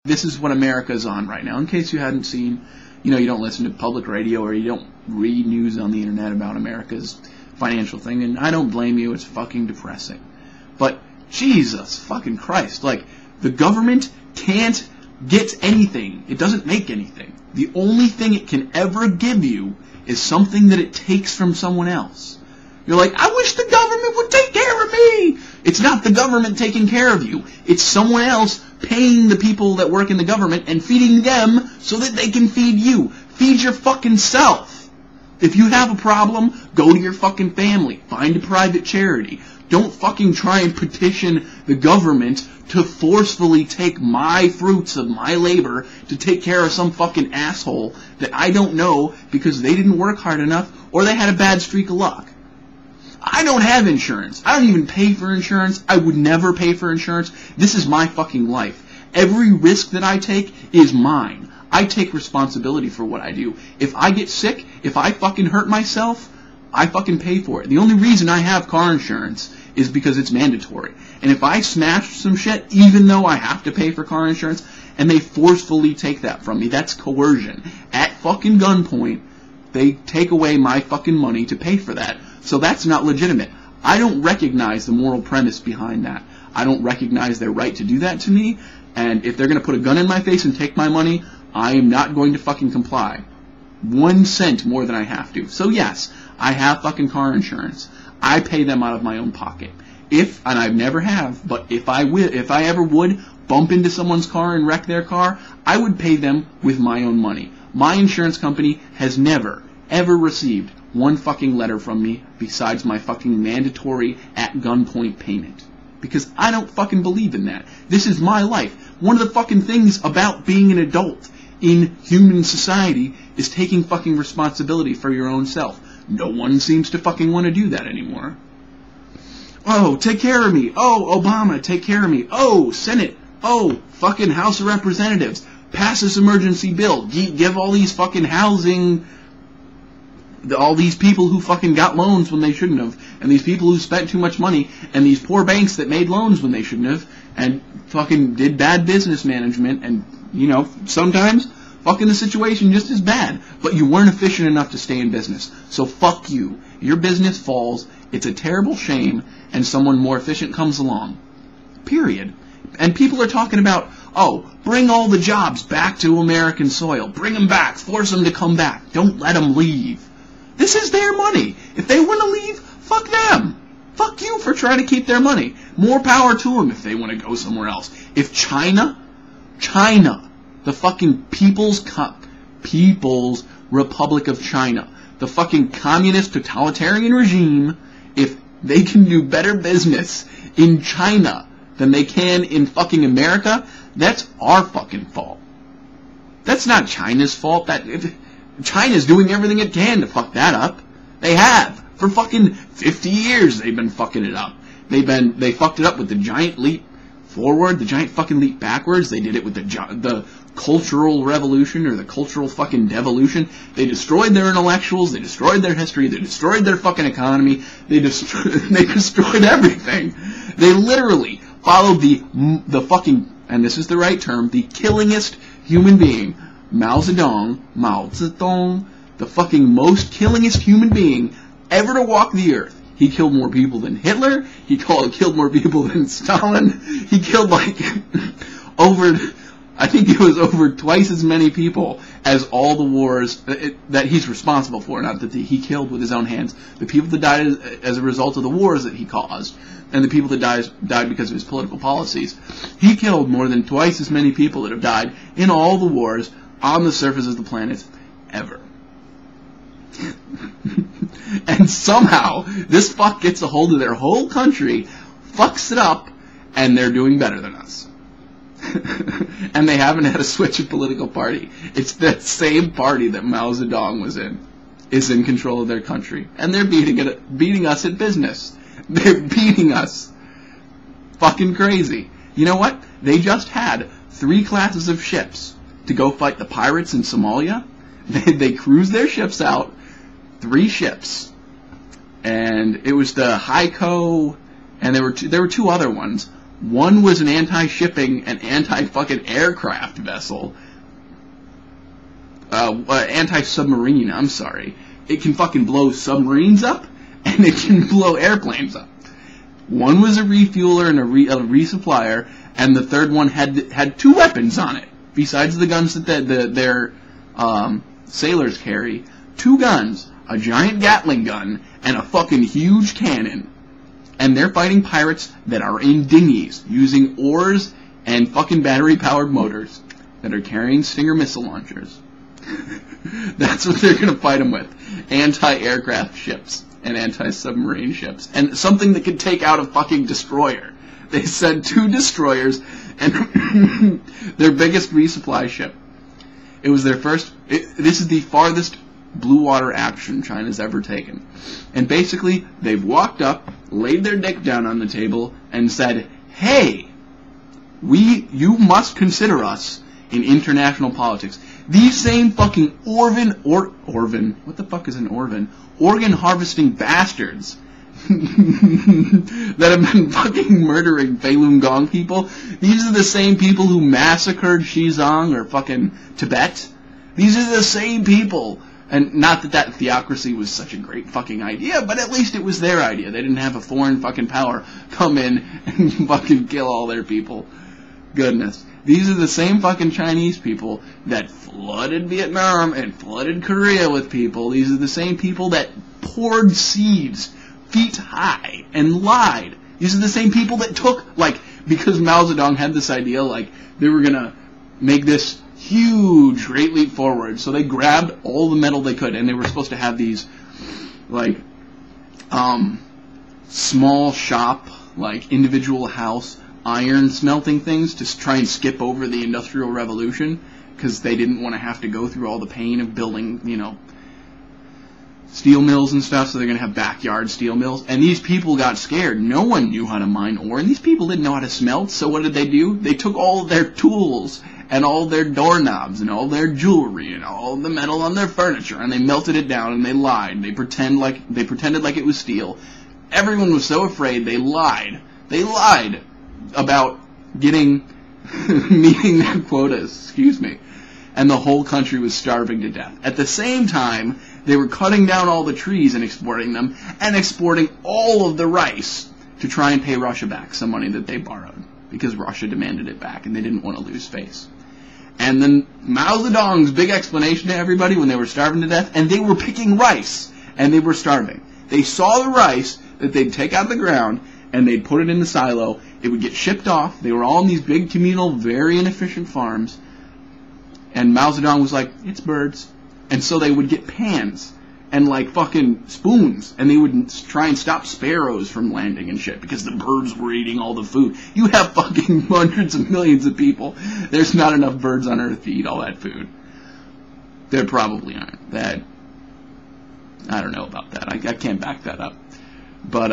This is what America's on right now. In case you hadn't seen, you don't listen to public radio or you don't read news on the internet about America's financial thing, and I don't blame you, it's fucking depressing. But Jesus fucking Christ, like, the government can't get anything. It doesn't make anything. The only thing it can ever give you is something that it takes from someone else. You're like, I wish the government would take care of me. It's not the government taking care of you. It's someone else paying the people that work in the government and feeding them so that they can feed you. Feed your fucking self. If you have a problem, go to your fucking family. Find a private charity. Don't fucking try and petition the government to forcefully take my fruits of my labor to take care of some fucking asshole that I don't know because they didn't work hard enough or they had a bad streak of luck. I don't have insurance. I don't even pay for insurance. I would never pay for insurance. This is my fucking life. Every risk that I take is mine. I take responsibility for what I do. If I get sick, if I fucking hurt myself, I fucking pay for it. The only reason I have car insurance is because it's mandatory. And if I smash some shit, even though I have to pay for car insurance, and they forcefully take that from me, that's coercion. At fucking gunpoint, they take away my fucking money to pay for that. So that's not legitimate. I don't recognize the moral premise behind that. I don't recognize their right to do that to me. And if they're going to put a gun in my face and take my money, I am not going to fucking comply. 1 cent more than I have to. So yes, I have fucking car insurance. I pay them out of my own pocket. If, and I never have, but if I ever would bump into someone's car and wreck their car, I would pay them with my own money. My insurance company has never, ever received one fucking letter from me besides my fucking mandatory at gunpoint payment. Because I don't fucking believe in that. This is my life. One of the fucking things about being an adult in human society is taking fucking responsibility for your own self. No one seems to fucking want to do that anymore. Oh, take care of me. Oh, Obama, take care of me. Oh, Senate. Oh, fucking House of Representatives. Pass this emergency bill. Give all these fucking housing, all these people who fucking got loans when they shouldn't have, and these people who spent too much money, and these poor banks that made loans when they shouldn't have, and fucking did bad business management, and, sometimes fucking the situation just as bad, but you weren't efficient enough to stay in business. So fuck you. Your business falls, it's a terrible shame, and someone more efficient comes along. Period. And people are talking about, oh, bring all the jobs back to American soil. Bring them back. Force them to come back. Don't let them leave. This is their money. If they want to leave, fuck them. Fuck you for trying to keep their money. More power to them if they want to go somewhere else. If China, the fucking People's Republic of China, the fucking communist totalitarian regime, if they can do better business in China than they can in fucking America, that's our fucking fault. That's not China's fault. China's doing everything it can to fuck that up. They have. For fucking 50 years they've been fucking it up. They fucked it up with the giant leap forward, the giant fucking leap backwards. They did it with the cultural revolution or the cultural fucking devolution. They destroyed their intellectuals, they destroyed their history, they destroyed their fucking economy, they destroyed everything. They literally followed the fucking, and this is the right term, the killingest human being, Mao Zedong, the fucking most killingest human being ever to walk the earth. He killed more people than Hitler. He killed more people than Stalin. He killed I think it was over twice as many people as all the wars that he's responsible for, not that he killed with his own hands. The people that died as a result of the wars that he caused, and the people that died because of his political policies. He killed more than twice as many people that have died in all the wars on the surface of the planet ever. And somehow, this fuck gets a hold of their whole country, fucks it up, and they're doing better than us. And they haven't had a switch of political party. It's that same party that Mao Zedong was in, is in control of their country. And they're beating us at business. They're beating us. Fucking crazy. You know what? They just had 3 classes of ships to go fight the pirates in Somalia. They cruised their ships out. 3 ships. And it was the Heiko, and there were 2 other ones. One was an anti-shipping and anti-fucking aircraft vessel. Anti-submarine, I'm sorry. It can fucking blow submarines up, and it can blow airplanes up. One was a refueler and a resupplier, and the third one had 2 weapons on it, besides the guns that their sailors carry. 2 guns, a giant Gatling gun, and a fucking huge cannon. And they're fighting pirates that are in dinghies, using oars and fucking battery-powered motors that are carrying Stinger missile launchers. That's what they're going to fight them with. Anti-aircraft ships and anti-submarine ships. And something that could take out a fucking destroyer. They sent 2 destroyers and their biggest resupply ship. It was their first... this is the farthest blue water action China's ever taken. And basically, they've walked up, laid their dick down on the table, and said, hey, you must consider us in international politics. These same fucking Orvan, what the fuck is an Orvan? Organ harvesting bastards that have been fucking murdering Falun Gong people. These are the same people who massacred Xizang or fucking Tibet. These are the same people. And not that theocracy was such a great fucking idea, but at least it was their idea. They didn't have a foreign fucking power come in and fucking kill all their people. Goodness. These are the same fucking Chinese people that flooded Vietnam and flooded Korea with people. These are the same people that poured seeds feet high and lied. These are the same people that took, because Mao Zedong had this idea, they were gonna make this huge great leap forward. So they grabbed all the metal they could, and they were supposed to have these, small shop, individual house iron smelting things to try and skip over the Industrial Revolution, because they didn't want to have to go through all the pain of building, steel mills and stuff, so they're going to have backyard steel mills. And these people got scared. No one knew how to mine ore, and these people didn't know how to smelt, so what did they do? They took all of their tools and all their doorknobs and all their jewelry and all the metal on their furniture, and they melted it down, and they lied. They pretended like it was steel. Everyone was so afraid, they lied. They lied about meeting their quotas, and the whole country was starving to death. At the same time, they were cutting down all the trees and exporting them, and exporting all of the rice to try and pay Russia back some money that they borrowed, because Russia demanded it back, and they didn't want to lose face. And then Mao Zedong's big explanation to everybody when they were starving to death, and they were picking rice, and they were starving. They saw the rice that they'd take out of the ground, and they'd put it in the silo. It would get shipped off. They were all in these big communal, very inefficient farms. And Mao Zedong was like, it's birds. And so they would get pans and fucking spoons, and they would try and stop sparrows from landing and shit because the birds were eating all the food. You have fucking hundreds of millions of people. There's not enough birds on Earth to eat all that food. There probably aren't. I don't know about that. I can't back that up. But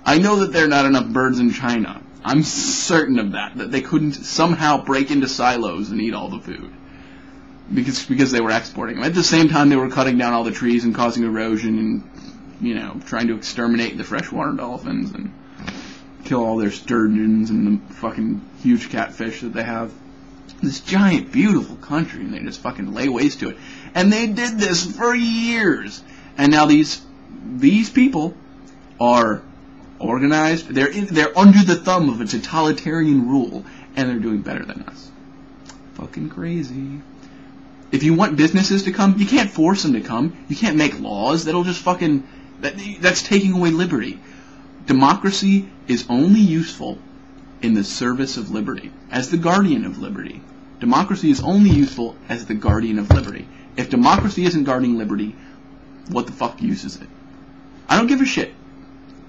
I know that there are not enough birds in China. I'm certain of that they couldn't somehow break into silos and eat all the food. Because they were exporting them. At the same time, they were cutting down all the trees and causing erosion and, trying to exterminate the freshwater dolphins and kill all their sturgeons and the fucking huge catfish that they have. This giant, beautiful country, and they just fucking lay waste to it. And they did this for years. And now these people are organized. They're under the thumb of a totalitarian rule, and they're doing better than us. Fucking crazy. If you want businesses to come, you can't force them to come. You can't make laws that'll just fucking... That's taking away liberty. Democracy is only useful in the service of liberty, as the guardian of liberty. Democracy is only useful as the guardian of liberty. If democracy isn't guarding liberty, what the fuck use is it? I don't give a shit.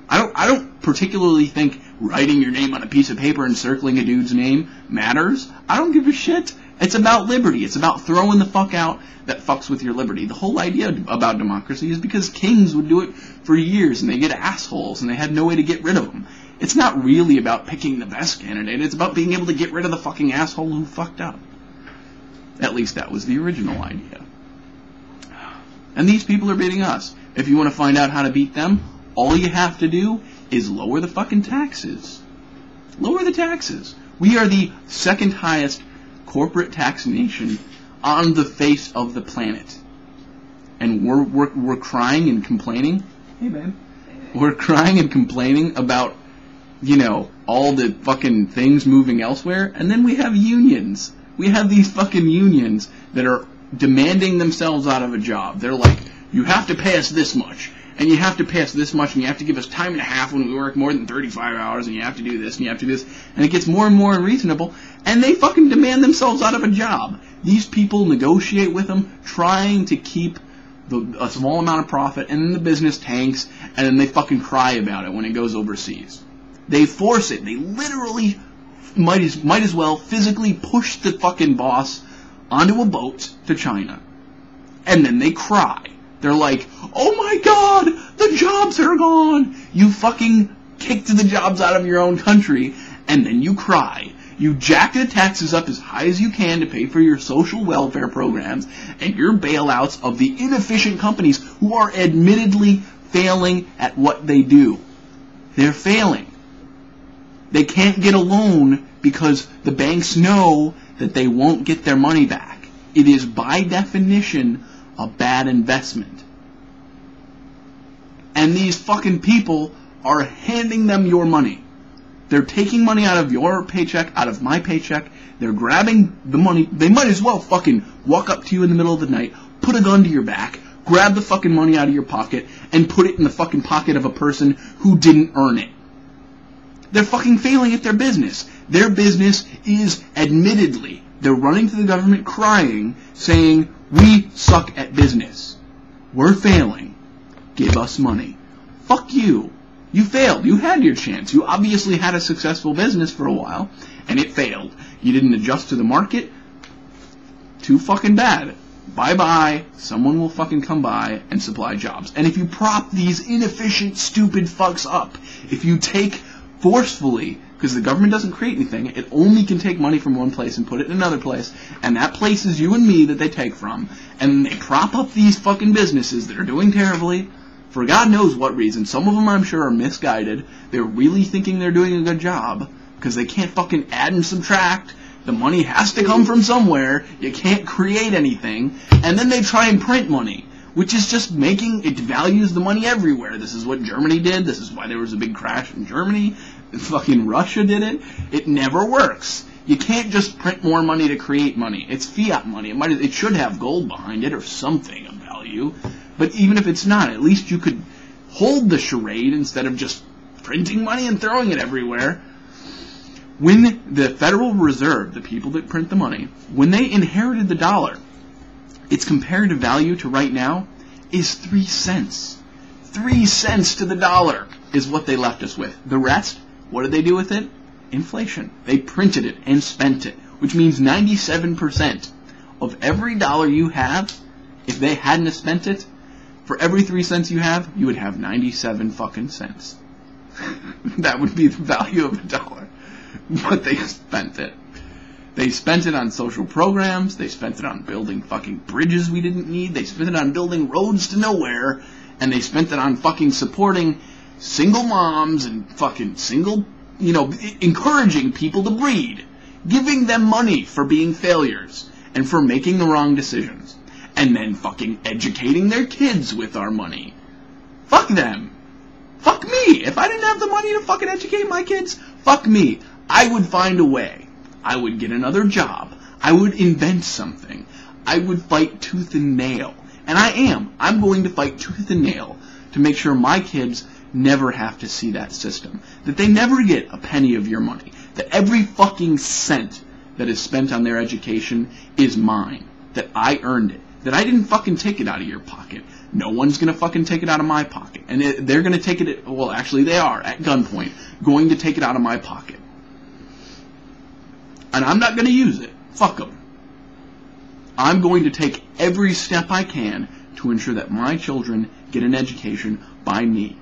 I don't particularly think writing your name on a piece of paper and circling a dude's name matters. I don't give a shit. It's about liberty. It's about throwing the fuck out that fucks with your liberty. The whole idea about democracy is because kings would do it for years, and they get assholes, and they had no way to get rid of them. It's not really about picking the best candidate. It's about being able to get rid of the fucking asshole who fucked up. At least that was the original idea. And these people are beating us. If you want to find out how to beat them, all you have to do is lower the fucking taxes. Lower the taxes. We are the second highest corporate tax nation on the face of the planet. And we're crying and complaining. Hey, man. We're crying and complaining about, all the fucking things moving elsewhere. And then we have unions. We have these fucking unions that are demanding themselves out of a job. They're like, you have to pay us this much. And you have to pay us this much, and you have to give us time and a half when we work more than 35 hours, and you have to do this, and you have to do this. And it gets more and more unreasonable, and they fucking demand themselves out of a job. These people negotiate with them, trying to keep a small amount of profit, and then the business tanks, and then they fucking cry about it when it goes overseas. They force it. They literally might as well physically push the fucking boss onto a boat to China. And then they cry. They're like, oh my god, the jobs are gone. You fucking kicked the jobs out of your own country, and then you cry. You jack the taxes up as high as you can to pay for your social welfare programs and your bailouts of the inefficient companies who are admittedly failing at what they do. They're failing. They can't get a loan because the banks know that they won't get their money back. It is by definition a bad investment. And these fucking people are handing them your money. They're taking money out of your paycheck, out of my paycheck. They're grabbing the money. They might as well fucking walk up to you in the middle of the night, put a gun to your back, grab the fucking money out of your pocket, and put it in the fucking pocket of a person who didn't earn it. They're fucking failing at their business. Their business is, admittedly, they're running to the government crying, saying, we suck at business. We're failing. Give us money. Fuck you. You failed. You had your chance. You obviously had a successful business for a while, and it failed. You didn't adjust to the market. Too fucking bad. Bye-bye. Someone will fucking come by and supply jobs. And if you prop these inefficient, stupid fucks up, if you take forcefully, because the government doesn't create anything, it only can take money from one place and put it in another place, and that place is you and me that they take from, and they prop up these fucking businesses that are doing terribly, for God knows what reason. Some of them, I'm sure, are misguided. They're really thinking they're doing a good job, because they can't fucking add and subtract. The money has to come from somewhere. You can't create anything. And then they try and print money, which is just making, it values the money everywhere. This is what Germany did. This is why there was a big crash in Germany. Fucking Russia did it. It never works. You can't just print more money to create money. It's fiat money. It should have gold behind it or something of value. But even if it's not, at least you could hold the charade instead of just printing money and throwing it everywhere. When the Federal Reserve, the people that print the money, when they inherited the dollar, its comparative value to right now is 3 cents. 3 cents to the dollar is what they left us with. The rest, what did they do with it? Inflation. They printed it and spent it, which means 97% of every dollar you have, if they hadn't spent it, for every 3 cents you have, you would have 97 fucking cents. That would be the value of a dollar. But they spent it. They spent it on social programs. They spent it on building fucking bridges we didn't need. They spent it on building roads to nowhere. And they spent it on fucking supporting single moms and fucking encouraging people to breed. Giving them money for being failures and for making the wrong decisions. And then fucking educating their kids with our money. Fuck them. Fuck me. If I didn't have the money to fucking educate my kids, fuck me. I would find a way. I would get another job. I would invent something. I would fight tooth and nail. And I am. I'm going to fight tooth and nail to make sure my kids never have to see that system. That they never get a penny of your money. That every fucking cent that is spent on their education is mine. That I earned it. That I didn't fucking take it out of your pocket. No one's going to fucking take it out of my pocket. And they're going to take it, well, actually they are, at gunpoint, going to take it out of my pocket. And I'm not going to use it. Fuck them. I'm going to take every step I can to ensure that my children get an education by me.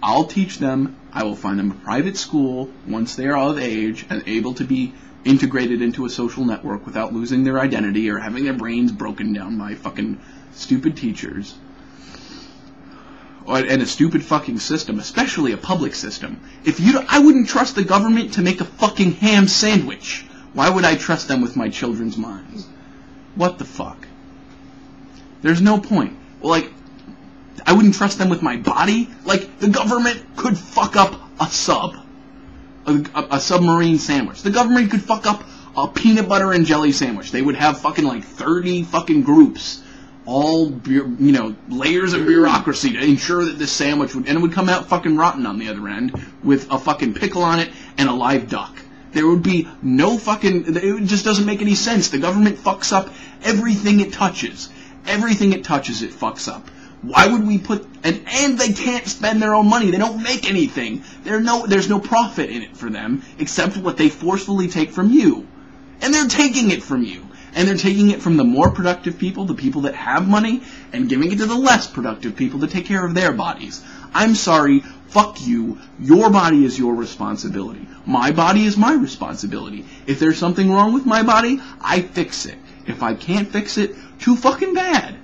I'll teach them. I will find them a private school once they are of age and able to be integrated into a social network without losing their identity or having their brains broken down by fucking stupid teachers. and a stupid fucking system, especially a public system. I wouldn't trust the government to make a fucking ham sandwich. Why would I trust them with my children's minds? What the fuck? There's no point. Well, like, I wouldn't trust them with my body. Like, the government could fuck up a submarine sandwich. The government could fuck up a peanut butter and jelly sandwich. They would have fucking like 30 fucking groups, all, layers of bureaucracy to ensure that this sandwich would come out fucking rotten on the other end with a fucking pickle on it and a live duck. There would be no fucking, it just doesn't make any sense. The government fucks up everything it touches. Everything it touches, it fucks up. Why would we put, and they can't spend their own money. They don't make anything. There's no profit in it for them, except what they forcefully take from you. And they're taking it from you. And they're taking it from the more productive people, the people that have money, and giving it to the less productive people to take care of their bodies. I'm sorry, fuck you. Your body is your responsibility. My body is my responsibility. If there's something wrong with my body, I fix it. If I can't fix it, too fucking bad.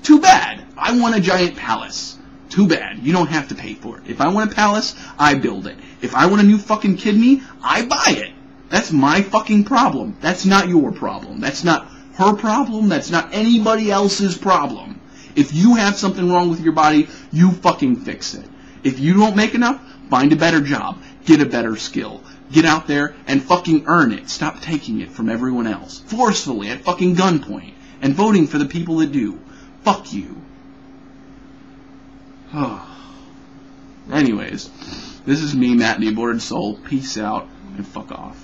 Too bad. I want a giant palace. Too bad. You don't have to pay for it. If I want a palace, I build it. If I want a new fucking kidney, I buy it. That's my fucking problem. That's not your problem. That's not her problem. That's not anybody else's problem. If you have something wrong with your body, you fucking fix it. If you don't make enough, find a better job. Get a better skill. Get out there and fucking earn it. Stop taking it from everyone else. Forcefully, at fucking gunpoint. And voting for the people that do. Fuck you. Anyways, this is me, Matt, the Aborted Soul. Peace out and fuck off.